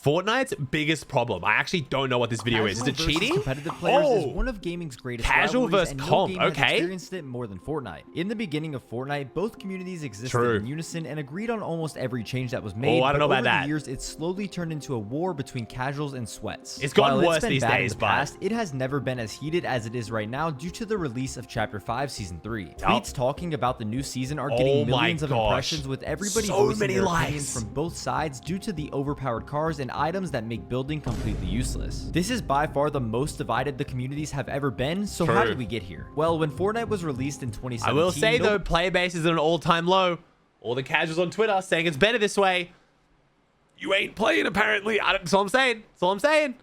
Fortnite's biggest problem. I actually don't know what this video is. Is it cheating? Competitive players is one of gaming's greatest Casual rivalries, versus and no comp. game has Okay. experienced it more than Fortnite. In the beginning of Fortnite, both communities existed in unison and agreed on almost every change that was made. I don't know about over that. the years, it slowly turned into a war between casuals and sweats. It's gotten While worse been these bad in days, the but past, it has never been as heated as it is right now due to the release of Chapter 5 Season 3. Tweets talking about the new season are getting millions of impressions, with everybody voicing their opinions from both sides due to the overpowered cars and items that make building completely useless. This is by far the most divided the communities have ever been, so how did we get here? Well, when Fortnite was released in 2017, I will say though, player base is at an all-time low. All the casuals on Twitter saying it's better this way. You ain't playing apparently. That's all I'm saying. That's all I'm saying.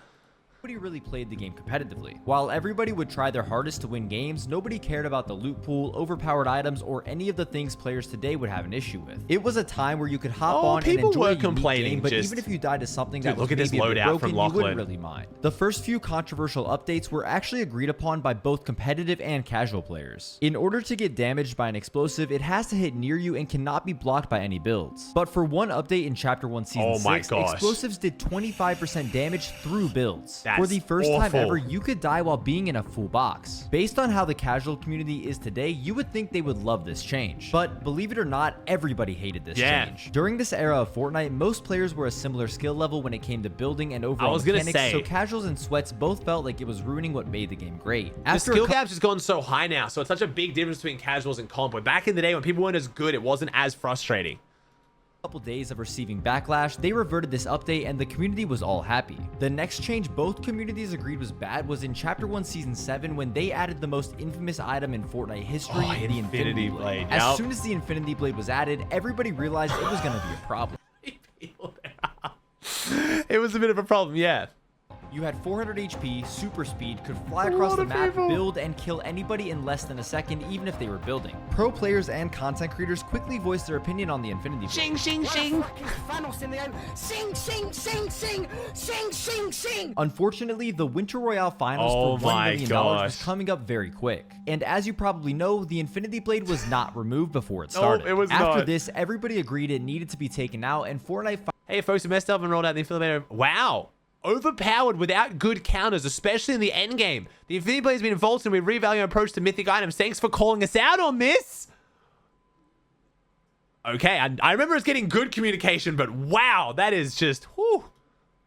Nobody really played the game competitively. While everybody would try their hardest to win games, nobody cared about the loot pool, overpowered items, or any of the things players today would have an issue with. It was a time where you could hop on and enjoy a unique game, but even if you died to something that was maybe a bit broken, you wouldn't really mind. The first few controversial updates were actually agreed upon by both competitive and casual players. In order to get damaged by an explosive, it has to hit near you and cannot be blocked by any builds. But for one update in Chapter 1 Season 6, explosives did 25% damage through builds. For the first time ever, you could die while being in a full box. Based on how the casual community is today, you would think they would love this change. But believe it or not, everybody hated this change. During this era of Fortnite, most players were a similar skill level when it came to building and overall mechanics, so casuals and sweats both felt like it was ruining what made the game great. The skill gap's just gone so high now, so it's such a big difference between casuals and comp. But back in the day when people weren't as good, it wasn't as frustrating. Couple days of receiving backlash, they reverted this update and the community was all happy. The next change both communities agreed was bad was in Chapter 1 Season 7 when they added the most infamous item in Fortnite history, the Infinity Blade. As soon as the Infinity Blade was added, everybody realized it was going to be a problem. It was a bit of a problem, yeah. You had 400 HP, super speed, could fly across the map, build, and kill anybody in less than a second, even if they were building. Pro players and content creators quickly voiced their opinion on the Infinity Blade. Shing, shing, shing. Sing, sing, sing, sing, sing, sing, sing. Unfortunately, the Winter Royale finals for $1 million was coming up very quick. And as you probably know, the Infinity Blade was not removed before it started. It was After this, everybody agreed it needed to be taken out, and Fortnite... Hey, folks, we messed up and rolled out the Infinity Blade. Wow. Overpowered without good counters, especially in the end game. The Infinity Blade has been involved and we revalue our approach to mythic items. Thanks for calling us out on this. Okay, I remember us getting good communication, but wow, that is just, whew.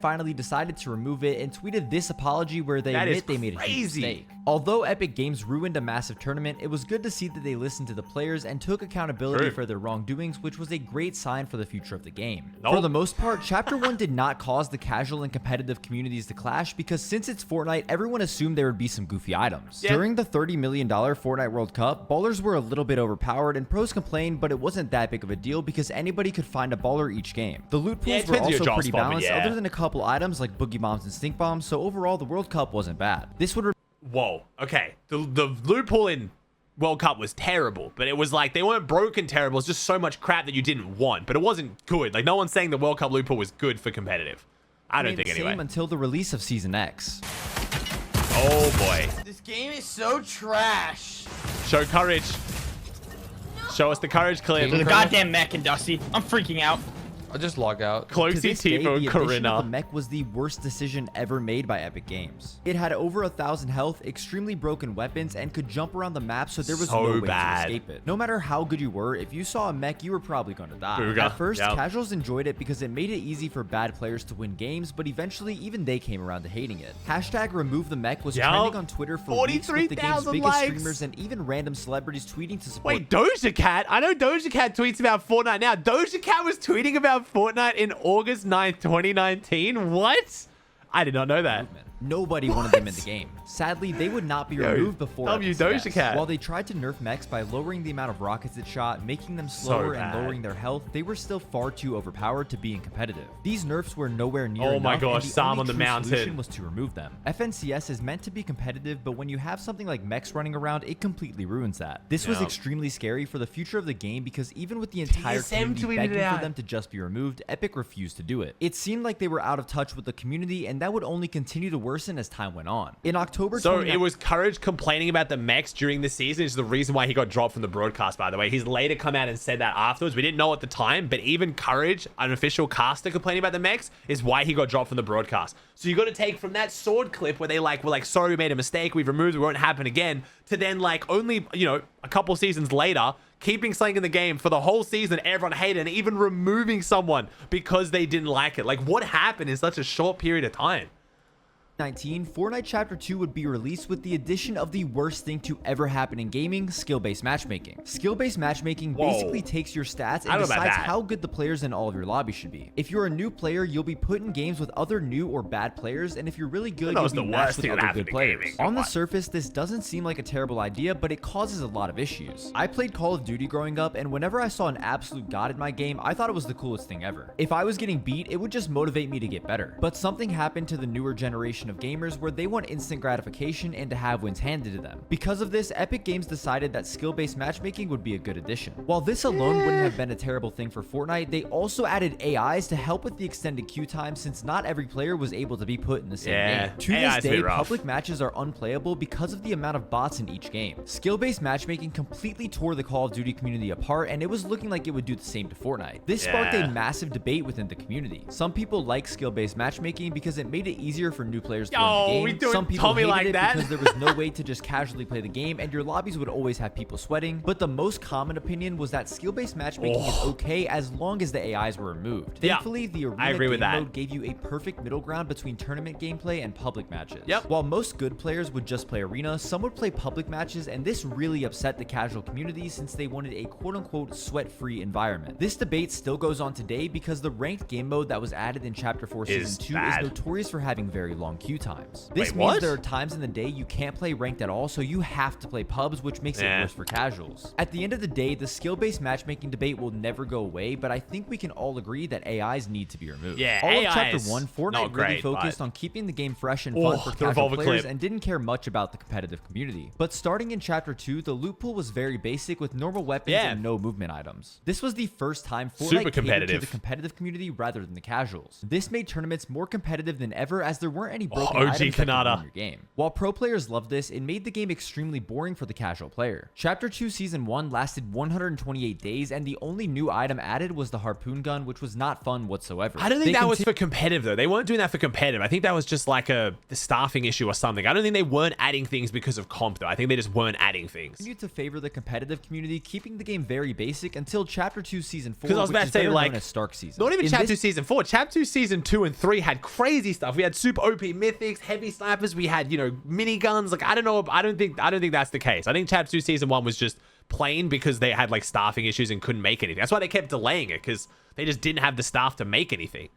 Finally decided to remove it and tweeted this apology where they admit they made a huge mistake. Although Epic Games ruined a massive tournament, it was good to see that they listened to the players and took accountability for their wrongdoings, which was a great sign for the future of the game. For the most part, Chapter 1 did not cause the casual and competitive communities to clash because since it's Fortnite, everyone assumed there would be some goofy items. During the $30 million Fortnite World Cup, ballers were a little bit overpowered and pros complained, but it wasn't that big of a deal because anybody could find a baller each game. The loot pools were also pretty balanced other than a couple items like boogie bombs and stink bombs, so overall the World Cup wasn't bad. This would whoa, okay. The loot pool in World Cup was terrible, but it was like they weren't broken terrible. It's just so much crap that you didn't want, but it wasn't good. Like no one's saying the World Cup loot pool was good for competitive. I don't think anyway. Same until the release of Season X. Oh boy. This game is so trash. Show courage. Show us the courage clip. The goddamn mech and Dusty. I'm freaking out. I'll just log out. Cloaksy, Tifo, and Corinna. The mech was the worst decision ever made by Epic Games. It had over 1,000 health, extremely broken weapons, and could jump around the map, so there was no way to escape it. No matter how good you were, if you saw a mech, you were probably going to die. At first, casuals enjoyed it because it made it easy for bad players to win games, but eventually, even they came around to hating it. Hashtag remove the mech was trending on Twitter for weeks with the game's biggest streamers and even random celebrities tweeting to support. Wait, Doja Cat? I know Doja Cat tweets about Fortnite now. Doja Cat was tweeting about Fortnite in August 9th, 2019. What? I did not know that. Nobody wanted them in the game. Sadly, they would not be removed before Doja Cat. While they tried to nerf mechs by lowering the amount of rockets it shot, making them slower and lowering their health, they were still far too overpowered to be competitive. These nerfs were nowhere near enough, my gosh, and the Sam only on the true mountain solution was to remove them. FNCS is meant to be competitive, but when you have something like mechs running around, it completely ruins that. This was extremely scary for the future of the game because even with the entire community begging for them to just be removed, Epic refused to do it. It seemed like they were out of touch with the community, and that would only continue to worsen worsen as time went on. In October, So it was Courage complaining about the mechs during the season is the reason why he got dropped from the broadcast, by the way. He's later come out and said that afterwards. We didn't know at the time, but even Courage, an official caster complaining about the mechs, is why he got dropped from the broadcast. So you got to take from that sword clip where they were like, sorry, we made a mistake, we've removed it, won't happen again, to then like only, you know, a couple seasons later, keeping something in the game for the whole season, everyone hated, and even removing someone because they didn't like it. Like, what happened in such a short period of time? 2019, Fortnite Chapter 2 would be released with the addition of the worst thing to ever happen in gaming, skill-based matchmaking. Skill-based matchmaking basically takes your stats and decides how good the players in all of your lobbies should be. If you're a new player, you'll be put in games with other new or bad players, and if you're really good, you'll be matched with other good players. On the surface, this doesn't seem like a terrible idea, but it causes a lot of issues. I played Call of Duty growing up, and whenever I saw an absolute god in my game, I thought it was the coolest thing ever. If I was getting beat, it would just motivate me to get better. But something happened to the newer generation of gamers where they want instant gratification and to have wins handed to them. Because of this, Epic Games decided that skill-based matchmaking would be a good addition. While this alone wouldn't have been a terrible thing for Fortnite, they also added AIs to help with the extended queue time since not every player was able to be put in the same game. To this day, public matches are unplayable because of the amount of bots in each game. Skill-based matchmaking completely tore the Call of Duty community apart, and it was looking like it would do the same to Fortnite. This sparked a massive debate within the community. Some people like skill-based matchmaking because it made it easier for new players to learn the game. Some people hated it because there was no way to just casually play the game, and your lobbies would always have people sweating. But the most common opinion was that skill-based matchmaking is okay as long as the AIs were removed. Thankfully, the Arena game mode gave you a perfect middle ground between tournament gameplay and public matches. While most good players would just play Arena, some would play public matches, and this really upset the casual community since they wanted a quote-unquote sweat-free environment. This debate still goes on today because the ranked game mode that was added in Chapter 4 Season 2 is notorious for having very long queue times. This means there are times in the day you can't play ranked at all, so you have to play pubs, which makes it worse for casuals. At the end of the day, the skill-based matchmaking debate will never go away, but I think we can all agree that AIs need to be removed. All of Chapter 1, Fortnite really focused on keeping the game fresh and fun for casual players and didn't care much about the competitive community. But starting in Chapter 2, the loot pool was very basic with normal weapons and no movement items. This was the first time Fortnite catered to the competitive community rather than the casuals. This made tournaments more competitive than ever as there weren't any broken items that could ruin your game. While pro players loved this, it made the game extremely boring for the casual player. Chapter 2 Season 1 lasted 128 days, and the only new item added was the harpoon gun, which was not fun whatsoever. I don't think that was for competitive, though. They weren't doing that for competitive. I think that was just like the staffing issue or something. I don't think they weren't adding things because of comp, though. I think they just weren't adding things. Continued to favor the competitive community, keeping the game very basic until Chapter 2 Season 4, because I was about to say, like, known as Stark Season. Not even Chapter 2 Season 4. Chapter 2 Season 2 and 3 had crazy stuff. We had super OP mythics, heavy snipers. We had, you know, miniguns. Like, I don't know. I don't think that's the case. I think Chapter 2 Season 1 was just plain because they had like staffing issues and couldn't make anything. That's why they kept delaying it, because they just didn't have the staff to make anything.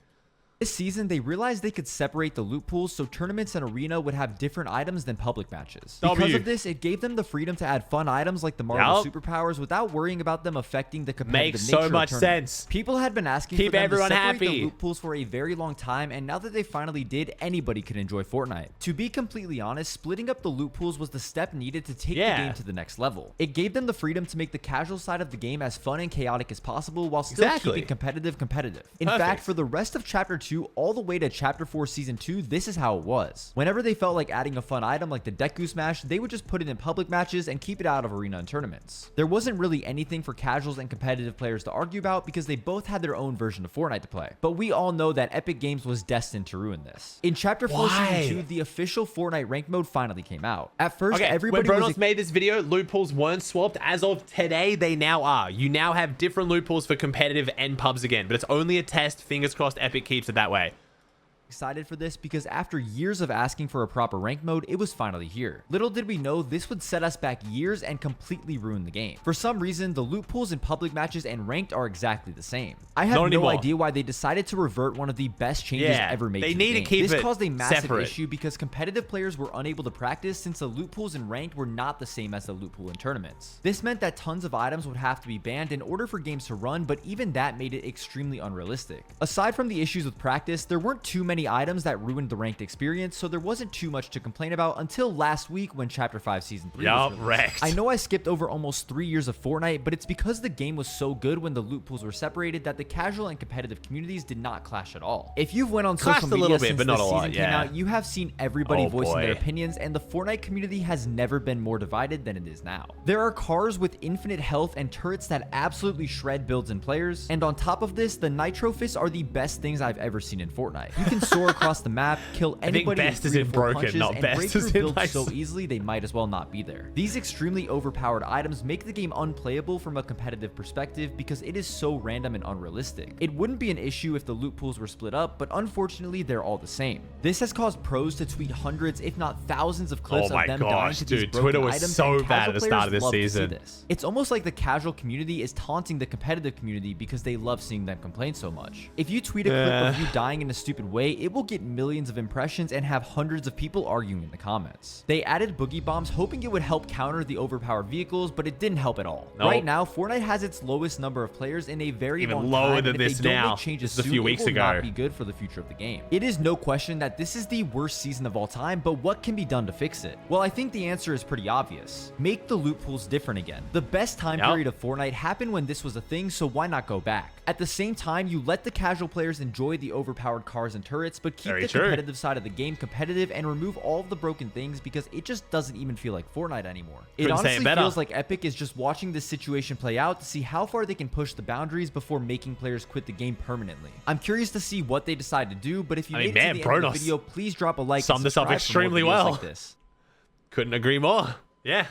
This season, they realized they could separate the loot pools so tournaments and arena would have different items than public matches. Because of this, it gave them the freedom to add fun items like the Marvel superpowers without worrying about them affecting the competitive nature of the tournament. Makes so much sense. People had been asking for them to separate the loot pools for a very long time, and now that they finally did, anybody could enjoy Fortnite. To be completely honest, splitting up the loot pools was the step needed to take the game to the next level. It gave them the freedom to make the casual side of the game as fun and chaotic as possible while still keeping competitive. In fact, for the rest of Chapter 2, all the way to Chapter 4 Season 2, this is how it was. Whenever they felt like adding a fun item like the Deku Smash, they would just put it in public matches and keep it out of arena and tournaments. There wasn't really anything for casuals and competitive players to argue about because they both had their own version of Fortnite to play. But we all know that Epic Games was destined to ruin this. In Chapter 4 Season 2, the official Fortnite ranked mode finally came out. At first, everybody when Bronos made this video, loot pools weren't swapped. As of today, they now are. You now have different loot pools for competitive and pubs again, but it's only a test. Fingers crossed Epic keeps it that way. Excited for this because after years of asking for a proper rank mode, it was finally here. Little did we know this would set us back years and completely ruin the game. For some reason, the loot pools in public matches and ranked are exactly the same. I have no idea why they decided to revert one of the best changes ever made to the game. To keep this caused a massive issue because competitive players were unable to practice since the loot pools in ranked were not the same as the loot pool in tournaments. This meant that tons of items would have to be banned in order for games to run, but even that made it extremely unrealistic. Aside from the issues with practice, there weren't too many many items that ruined the ranked experience, so there wasn't too much to complain about until last week when Chapter 5 Season 3 was released. wrecked. I know I skipped over almost 3 years of Fortnite, but it's because the game was so good when the loot pools were separated that the casual and competitive communities did not clash at all. If you've went on Clashed social a media little bit, since but not this a lot, season came yeah. out, you have seen everybody Oh, voicing their boy. opinions, and the Fortnite community has never been more divided than it is now. There are cars with infinite health and turrets that absolutely shred builds and players, and on top of this, the Nitro Fists are the best things I've ever seen in Fortnite. You can soar across the map, kill anybody best with is 3 in to 4 broken, punches, not and best break is through in, builds like, so easily they might as well not be there. These extremely overpowered items make the game unplayable from a competitive perspective because it is so random and unrealistic. It wouldn't be an issue if the loot pools were split up, but unfortunately they're all the same. This has caused pros to tweet hundreds, if not thousands of clips Oh my of them dying gosh, to these dude, broken Twitter was items, so and bad casual at the start of players this love to see season. this. It's almost like the casual community is taunting the competitive community because they love seeing them complain so much. If you tweet a clip of you dying in a stupid way, it will get millions of impressions and have hundreds of people arguing in the comments. They added boogie bombs hoping it would help counter the overpowered vehicles, but it didn't help at all. Nope. Right now, Fortnite has its lowest number of players in a very Even long lower time, than and if this they don't now. make changes This is a soon, few it weeks will ago. not be good for the future of the game. It is no question that this is the worst season of all time, but what can be done to fix it? Well, I think the answer is pretty obvious. Make the loot pools different again. The best time Yep. period of Fortnite happened when this was a thing, so why not go back? At the same time, you let the casual players enjoy the overpowered cars and turrets, but keep Very the true. competitive side of the game competitive and remove all of the broken things because it just doesn't even feel like Fortnite anymore. It Couldn't say it honestly better. feels like Epic is just watching this situation play out to see how far they can push the boundaries before making players quit the game permanently. I'm curious to see what they decide to do, but if you I mean, made it man, to the end of Bronos the video, please drop a like and summed this up subscribe for more extremely videos well. like this. Couldn't agree more. Yeah.